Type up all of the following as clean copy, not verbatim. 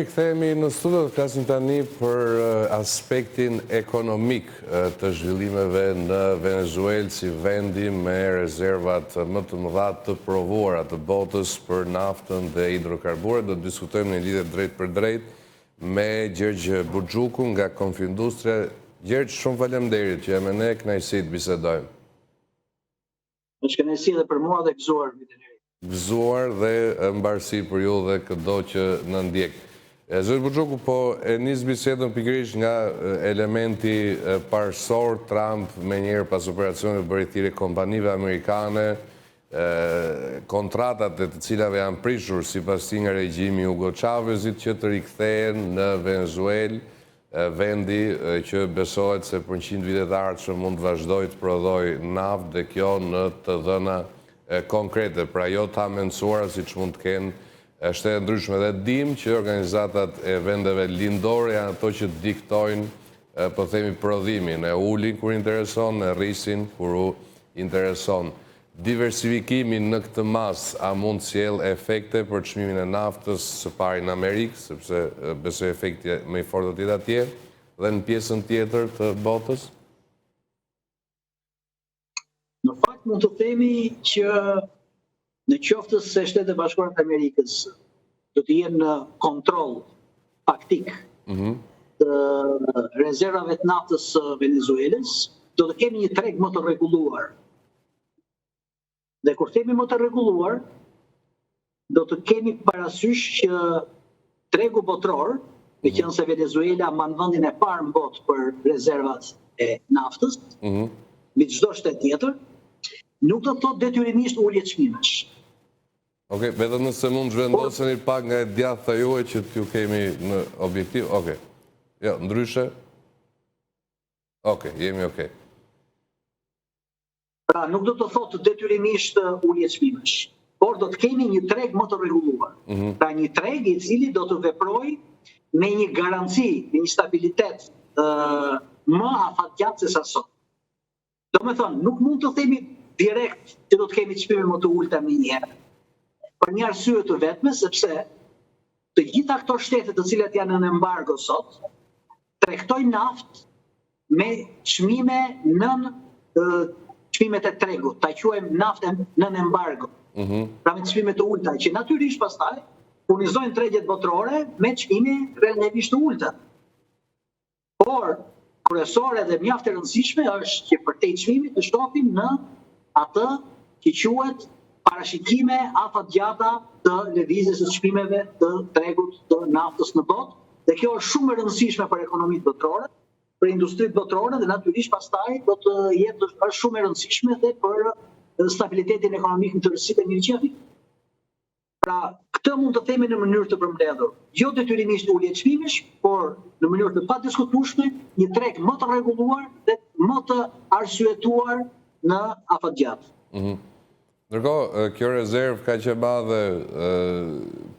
Kthehemi në studio të flasim tani për aspektin ekonomik të zhvillimeve në Venezuelë si vendi me rezervat më të mëdha të provuara të botës për naftën dhe hidrokarburët. Do të diskutojmë në lidhje drejt për drejt me Gjergj Buxhuku nga Konfindustria. Gjergj, shumë faleminderit që jam me ne, kënaqësi të bisedojmë. Është kënaqësi edhe për mua dhe gëzuar dhe mbarësi për ju dhe çdo që na ndjek. Zoti Buxhuku, po e nis bisedën pikërisht nga elementi parësor. Trump me njëherë pas operacionit të bëri thirrje kompanive amerikane, kontratat të cilave janë prishur sipas tij nga regjimi Hugo Chávezit që të rikthehen në Venezuelë, vendi që besohet se për 100 vite të ardhshëm mund të vazhdojë të prodhojë naftë dhe kjo në të dhëna konkrete, pra jo të amencuara siç mund të kenë shtete ndryshme. Dhe dim që organizatat e vendeve lindore janë ato që diktojnë, po themi, prodhimin, e ulin kur intereson, e rrisin kur u intereson. Diversifikimi në këtë mas a mund sjell efekte për çmimin e naftës së pari në Amerikë, sepse besoj efekti më i fortë do të jetë atje, dhe në pjesën tjetër të botës? Në fakt mund të themi që në qoftë se Shtetet Bashkuara të Amerikës do të jenë në kontroll faktik të rezervave të naftës së Venezuelës, do të kemi një treg më të rregulluar. Dhe kur themi më të rregulluar, do të kemi parasysh që tregu botror, meqense Venezuela mban vendin e parë në botë për rezervat e naftës, mbi çdo shtet tjetër, nuk do të thotë detyrimisht ulje çmimesh. Okej, vetëm nëse mund zhvendoseni pak nga e djathta juaj që t'ju kemi në objektiv. Okej. Jo, ndryshe? Okej, jemi okej. Pra, nuk do të thotë detyrimisht ulje çmimesh, por do të kemi një treg më të rregulluar. Pra, një treg i cili do të veprojë me një garanci, me një stabilitet më afatgjatë se sa sot. Domethënë, nuk mund të themi direkt që do të kemi çmime më të ulta me njëherë. Për një arsye të vetme, sepse të gjitha këto shtete të cilat janë në embargo sot, tregtojnë naftë me çmime nën çmimet e tregut, ta quajmë naftën nën embargo. Pra me çmime të ulta, që natyrisht pastaj furnizojnë tregjet botërore me çmime relativisht të ulta. Por kryesore dhe mjaft e rëndësishme është që për te çmimit të shohim në atë që quhet parashikime afatgjata të lëvizjes së çmimeve të tregut të naftës në botë, dhe kjo është shumë e rëndësishme për ekonomitë botërore, për industritë botërore dhe natyrisht pastaj do të jetë është shumë e rëndësishme edhe për stabilitetin ekonomik në tërësitë e mirëqenies. Pra, këtë mund të themi në mënyrë të përmbledhur, jo detyrimisht ulje çmimesh, por në mënyrë të padiskutueshme, një treg më të rregulluar dhe më të arsyetuar në afatgjatë. Ndërkohë, kjo rezervë ka që madhe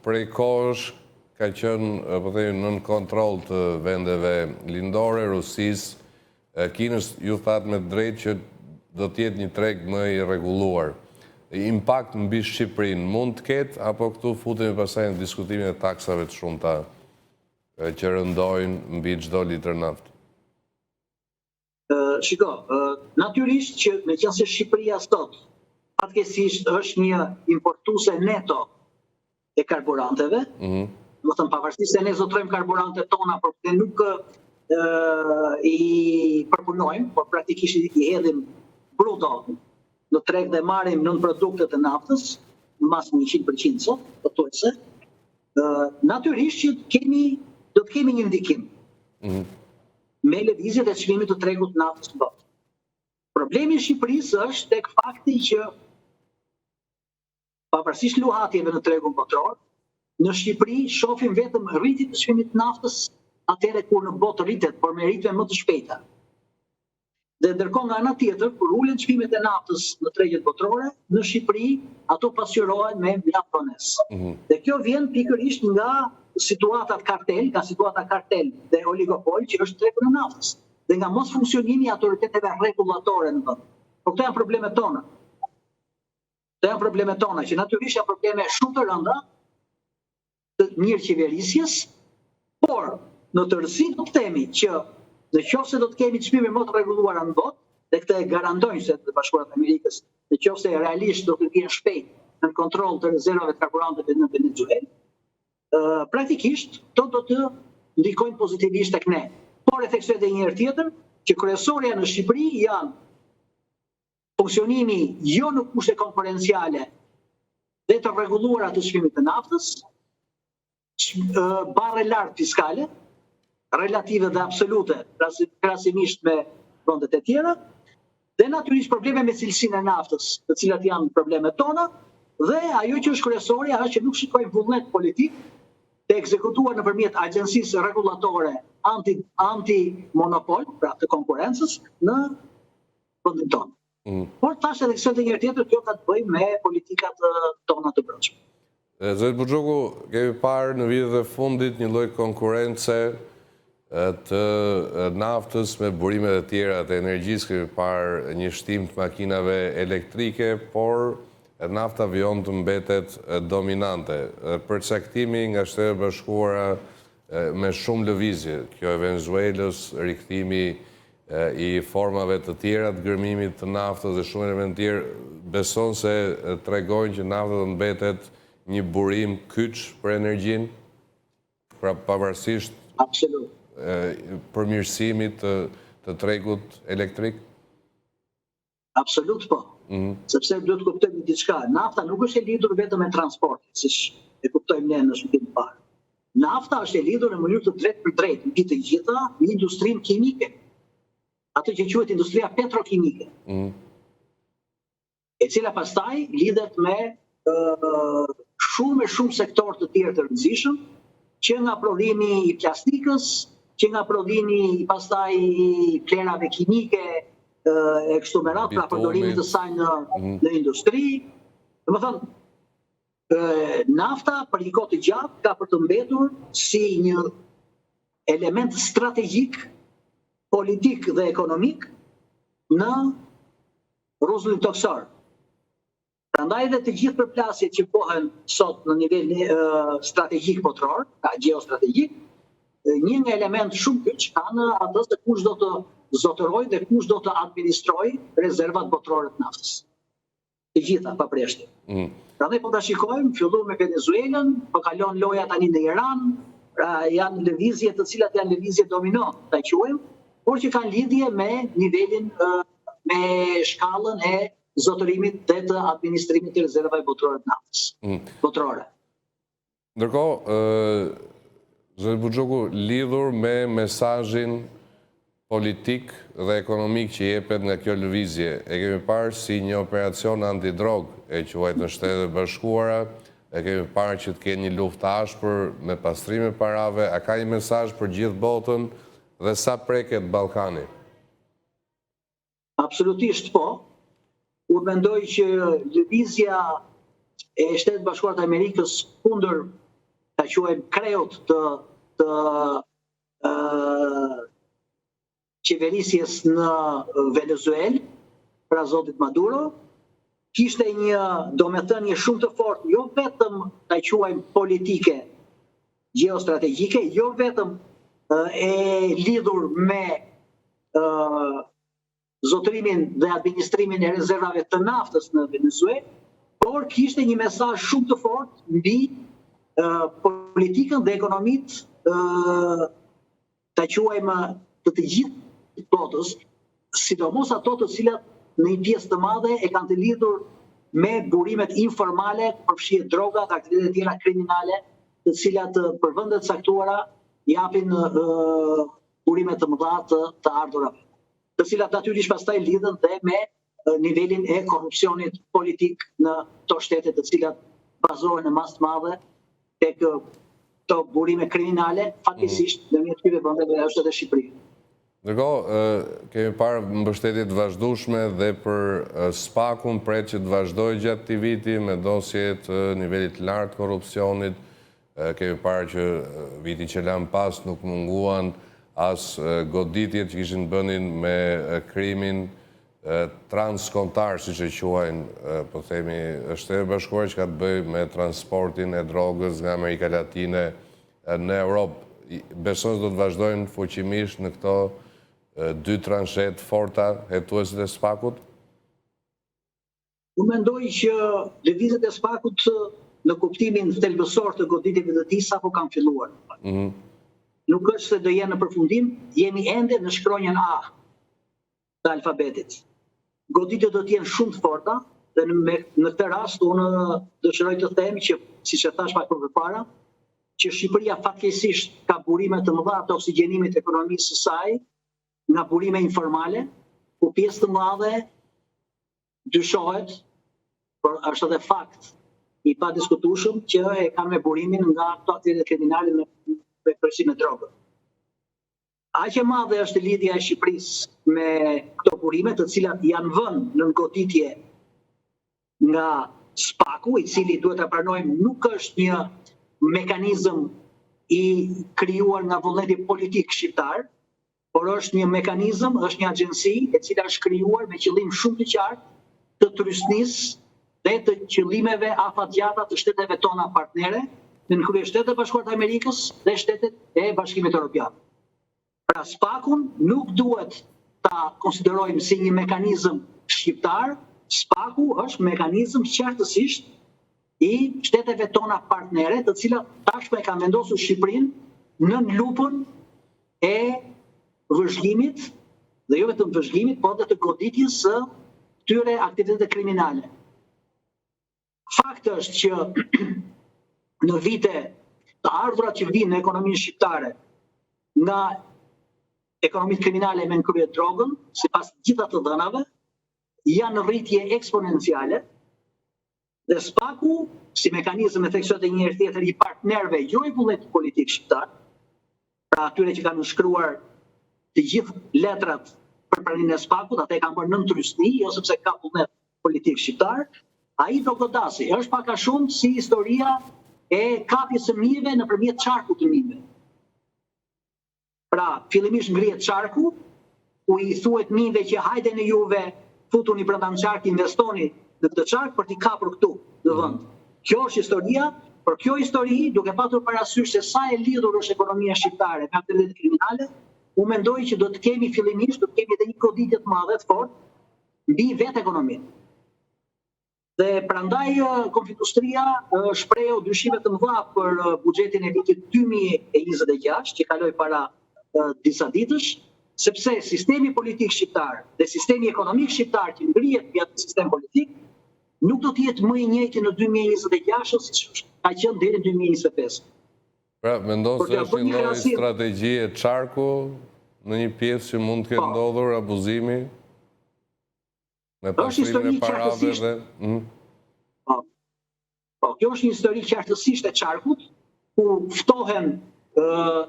prej kohësh, ka qenë po themi nën kontroll të vendeve lindore, Rusisë, Kinës. Ju thatë me drejtë që do të jetë një treg më i rregulluar. Impakt mbi Shqipërinë mund të ketë, apo këtu futemi pastaj në diskutimin e taksave të shumta që rëndojnë mbi çdo litër naftë? Shiko, natyrisht që meqense Shqipëria sot fatkeqësisht është një importuese neto e karburanteve, do të thënë pavarësisht se ne zotrojmë karburantet tona, por ne nuk i përpunojmë, por praktikisht i hedhim bruto në treg dhe marrim nën produktet e naftës, në mas 100% sot, pothuajse. Natyrisht që do të kemi një ndikim me lëvizjet e çmimit të tregut të naftës në botë. Problemi i Shqipërisë është tek fakti që pavarësisht luhatjeve në tregun botror, në Shqipëri shohim vetëm rritje të çmimit të naftës atëherë kur në botë rritet, por me ritme më të shpejta. Dhe ndërkohë nga ana tjetër, kur ulen çmimet e naftës në tregjet botrore, në Shqipëri ato pasqyrohen me mjaft vonesë. Dhe kjo vjen pikërisht nga situata kartel dhe oligopol që është tregu i naftës, dhe nga mos funksionimi i autoriteteve rregullatore në vend. Po këto janë problemet tona. Që natyrisht janë probleme shumë të rënda të mirë qeverisjes Por, në tërësi do të themi që në qoftë se do të kemi çmime më të rregulluara në botë, dhe këtë e garantojnë Shtetet e Bashkuara të Amerikës, në qoftë se realisht do të vjen shpejt në kontroll të rezervave të karburanteve në Venezuelë, praktikisht do të ndikojnë pozitivisht tek ne. Por e theksoj edhe një herë tjetër që kryesorja në Shqipëri janë funksionimi jo në kushte konkurenciale dhe të rregulluara të çmimit të naftës, barre lartë fiskale, relative dhe absolute, krahasimisht me vendet e tjera, dhe natyrisht probleme me cilësinë e naftës, të cilat janë problemet tona, dhe ajo që është kryesorja është që nuk shikojmë vullnet politik të ekzekutuar nëpërmjet agjencisë rregullatore anti-monopol, pra të konkurrencës, në vendin tonë. Por tash edhe kësaj një herë tjetër, kjo ka të bëjë me politikat tona të brendshme. Zoti Buxhoku, kemi parë në vitet e fundit një lloj konkurrence të naftës me burimet e tjera të energjisë, kemi parë një shtim të makinave elektrike, por nafta vjon të mbetet dominante. Përcaktimi nga Shtetet e Bashkuara me shumë lëvizje, kjo e Venezuelës, rikthimi i formave të tjera të gërmimit të naftës dhe shumë elementë tjerë, beson se tregojnë që nafta do mbetet një burim kyç për energjinë, pra pavarësisht përmirësimit të tregut elektrik? Absolut po. Sepse duhet të kuptojmë diçka. Nafta nuk është e lidhur vetëm me transportin, siç e kuptojmë ne në shkrim të parë. Nafta është e lidhur në mënyrë të drejtë për drejtë mbi të gjitha në industrinë kimike. Atë që quhet industria petrokimike. E cila pastaj lidhet me shumë sektor të tjerë të rëndësishëm, që nga prodhimi i plastikës, që nga prodhimi pastaj i plerave kimike, e kështu me radhë, pra përdorimit të saj në industri. Domethënë, nafta për një kohë të gjatë ka për të mbetur si një element strategjik, politik dhe ekonomik në rrezullin toksor. Prandaj dhe të gjithë përplasjet që bëhen sot në nivel strategjik botror, pra geostrategjik, një nga element shumë kyç kanë atë se kush do të zotëroj dhe kush do të administroj rezervat botrore të naftës. Të gjitha papreshti. Prandaj po ta shikojmë, filluam me Venezuelën, po kalon loja tani në Iran, janë lëvizje të cilat janë lëvizje domino, ta quajmë, por që kanë lidhje me nivelin, me shkallën e zotërimit dhe të administrimit të rezervave botrore të naftës. Botrore. Ndërkohë, zoti Buxhoku, lidhur me mesazhin politik dhe ekonomik që jepet nga kjo lëvizje, e kemi parë si një operacion antidrog e quajtur në Shtetet e Bashkuara, e kemi parë që të kenë një luftë ashpër me pastrime parave, a ka një mesazh për gjithë botën dhe sa preket Ballkani? Absolutisht po. Unë mendoj që lëvizja e Shtetet e Bashkuara të Amerikës kundër, ta quajmë kreut të qeverisjes në Venezuelë, pra zotit Maduro, kishte një domethënie shumë të fortë, jo vetëm ta quajmë politike, geostrategjike, jo vetëm e lidhur me zotërimin dhe administrimin e rezervave të naftës në Venezuelë, por kishte një mesazh shumë të fortë mbi politikën dhe ekonomitë ta quajmë të gjithë botës, sidomos ato të cilat në një pjesë të madhe e kanë të lidhur me burimet informale, përfshirë drogat, aktivitete tjera kriminale, të cilat për vende të caktuara japin burime të mëdha të ardhurave, të cilat natyrisht pastaj lidhen dhe me nivelin e korrupsionit politik në to shtete të cilat bazohen në masë të madhe tek to burime kriminale, fatkeqësisht në një të këtyre vendeve është edhe Shqipëria. Ndërkohë, kemi parë mbështetje të vazhdueshme dhe për SPAK-un, pret që të vazhdojë gjatë këtij viti me dosje të nivelit të lartë korrupsionit. Kemi parë që viti që lan pas nuk munguan as goditjet që kishin bënin me krimin transkontar, siç e quajnë, po themi, Shtetet e Bashkuara, që ka të bëjë me transportin e drogës nga Amerika Latine në Europë. beson se do të vazhdojnë fuqimisht në këto dy transhet forta hetuesit e SPAK-ut? Unë mendoj që lëvizjet e SPAK-ut në kuptimin thelbësor të goditjeve të tij sapo kanë filluar. Nuk është se do jenë në përfundim, jemi ende në shkronjën A të alfabetit. Goditjet do të jenë shumë të forta dhe në këtë rast unë dëshiroj të them që, siç e thash pak më parë, që Shqipëria fatkeqësisht ka burime të mëdha të oksigjenimit të ekonomisë së saj nga burime informale, ku pjesë të madhe dyshohet, por është edhe fakt i padiskutueshëm që e kanë me burimin nga ato aktivitetet kriminale me përfshirjen e drogës. Aq e madhe është lidhja e Shqipërisë me këto burime, të cilat janë vënë në goditje nga SPAK-u, i cili duhet ta pranojmë nuk është një mekanizëm i krijuar nga vullneti politik shqiptar, por është një mekanizëm, është një agjenci e cila është krijuar me qëllim shumë të qartë të trysnisë dhe të qëllimeve afatgjata të shteteve tona partnere, në krye Shtetet e Bashkuara të Amerikës dhe Shtetet e Bashkimit Evropian. Pra SPAK-un nuk duhet ta konsiderojmë si një mekanizëm shqiptar, SPAK-u është mekanizëm qartësisht i shteteve tona partnere, të cilat tashmë e kanë vendosur Shqipërinë në lupën e vëzhgimit, dhe jo vetëm vëzhgimit, por edhe të goditjes së këtyre aktiviteteve kriminale. Fakt është që në vite të ardhura që vinë në ekonominë shqiptare nga ekonomitë kriminale me nënkrye drogën, sipas gjitha të dhënave, janë në rritje eksponenciale. Dhe SPAK-u, si mekanizëm e theksohet e njëherë tjetër i partnerëve jo i vullnetit politik shqiptar, pra atyre që kanë shkruar të gjithë letrat për pranimin e SPAK-ut, ata e kanë bërë nën trysni, jo sepse ka vullnet politik shqiptar, ai do godasi. Është pak a shumë si historia e kapjes së mijëve nëpërmjet çarkut të mijëve. Pra, fillimisht ngrihet çarku, ku i thuhet mijëve që hajde juve futuni brenda në çark, investoni në këtë çark për t'i kapur këtu në vend. Kjo është historia, por kjo histori, duke patur parasysh se sa e lidhur është ekonomia shqiptare me aktivitetet kriminale, unë mendoj që do të kemi fillimisht, do të kemi edhe një goditje të madhe të fortë mbi vetë ekonominë. Dhe prandaj Konfindustria shpreu dyshime të mëdha për buxhetin e vitit 2026, që kaloi para disa ditësh, sepse sistemi politik shqiptar dhe sistemi ekonomik shqiptar që ngrihet via atë sistem politik nuk do të jetë më i njëjti në 2026 siç ka qenë deri në 2025. Pra, mendon se është një lloj strategjie çarku në një pjesë që mund të ketë ndodhur abuzimi me pastrimin e parave dhe kjo është një histori qartësisht e çarkut, ku ftohen,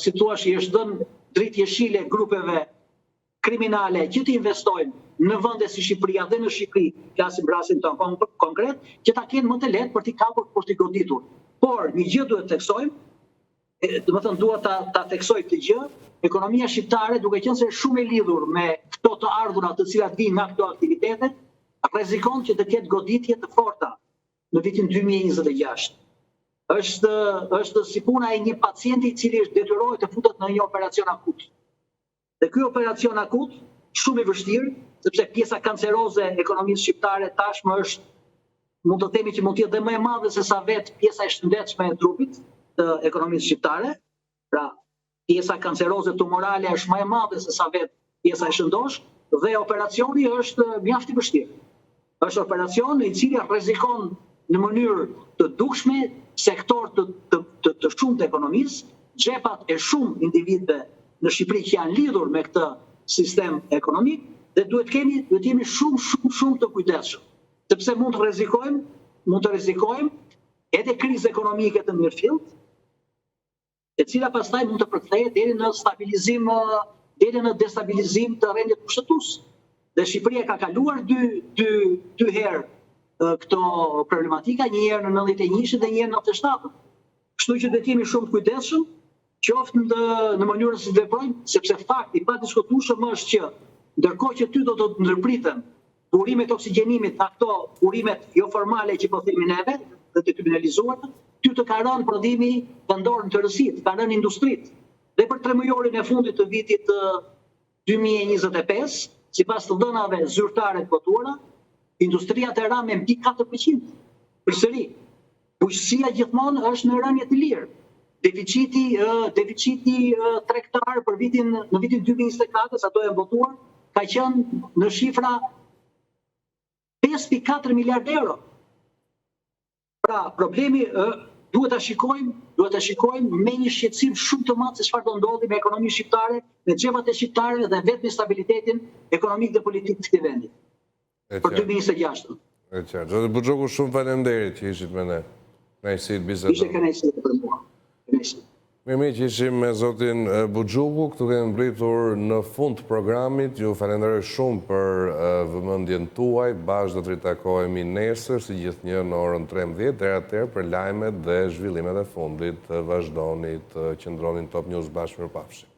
si thua, i është dhënë dritë jeshile grupeve kriminale që të investojnë në vende si Shqipëria dhe në Shqipëri, flasim rastin tonë konkret, që ta kenë më të lehtë për t'i kapur, për t'i goditur. Por një gjë duhet të theksojmë, domethënë duhet ta theksoj këtë gjë, ekonomia shqiptare, duke qenë se është shumë e lidhur me këto të ardhurat të cilat vijnë nga këto aktivitete, rrezikon që të ketë goditje të forta në vitin 2026. Është si puna e një pacienti i cili është detyrohet të futet në një operacion akut. Dhe ky operacion akut shumë i vështirë, sepse pjesa kanceroze e ekonomisë shqiptare tashmë është, mund të themi që mund të jetë dhe më e madhe se sa vetë pjesa e shëndetshme e trupit të ekonomisë shqiptare. Pra, pjesa kanceroze tumorale është më e madhe se sa vetë pjesa e shëndosh, dhe operacioni është mjaft i vështirë. Është operacion i cili rrezikon në mënyrë të dukshme sektor të shumë të ekonomisë, xhepat e shumë individëve në Shqipëri që janë lidhur me këtë sistem ekonomik, dhe duhet të jemi shumë të kujdesshëm, sepse mund të rrezikojmë edhe krizë ekonomike të mirëfillt, e cila pastaj mund të përkthehet deri në stabilizim, deri në destabilizim të rendit kushtetues. Dhe Shqipëria ka kaluar dy herë këto problematika, një herë në 91 dhe një herë në 97. Kështu që duhet të jemi shumë të kujdesshëm, qoftë në mënyrën se veprojmë, sepse fakti pa diskutueshëm është që ndërkohë që ty do të ndërpriten burimet oksigjenimit nga këto burimet jo formale që po themi neve, dhe të kriminalizuar, ty të ka rënë prodhimi vendor në tërësi, të ka rënë industritë. për 3 mujorin e fundit të vitit 2025, sipas të dhënave zyrtare të botuara, industria të ra me mbi 4%. Përsëri, bujqësia gjithmonë është në rënje të lirë. Deficiti tregtar për në vitin 2024, ato e botuar, ka qenë në shifra 5.4 miliard euro. Pra, problemi duhet ta shikojmë me një shqetësim shumë të madh se çfarë do ndodhi me ekonominë shqiptare, me xhepat e shqiptarëve dhe vetëm me stabilitetin ekonomik dhe politik të këtij vendi. Për 2026. E qartë. Zotë Buxhoku, shumë faleminderit që ishit me ne. Kënaqësi të bisedojmë. Ishte kënaqësi për mua. Mirë që ishim me zotin Buxhoku, këtu kemi mbritur në fund të programit. Ju falenderoj shumë për vëmendjen tuaj. Bashkë do të ritakohemi nesër, si gjithnjë në orën 13, deri atëherë për lajmet dhe zhvillimet e fundit. Vazhdoni të qëndroni në Top News bashkë, mirupafshim.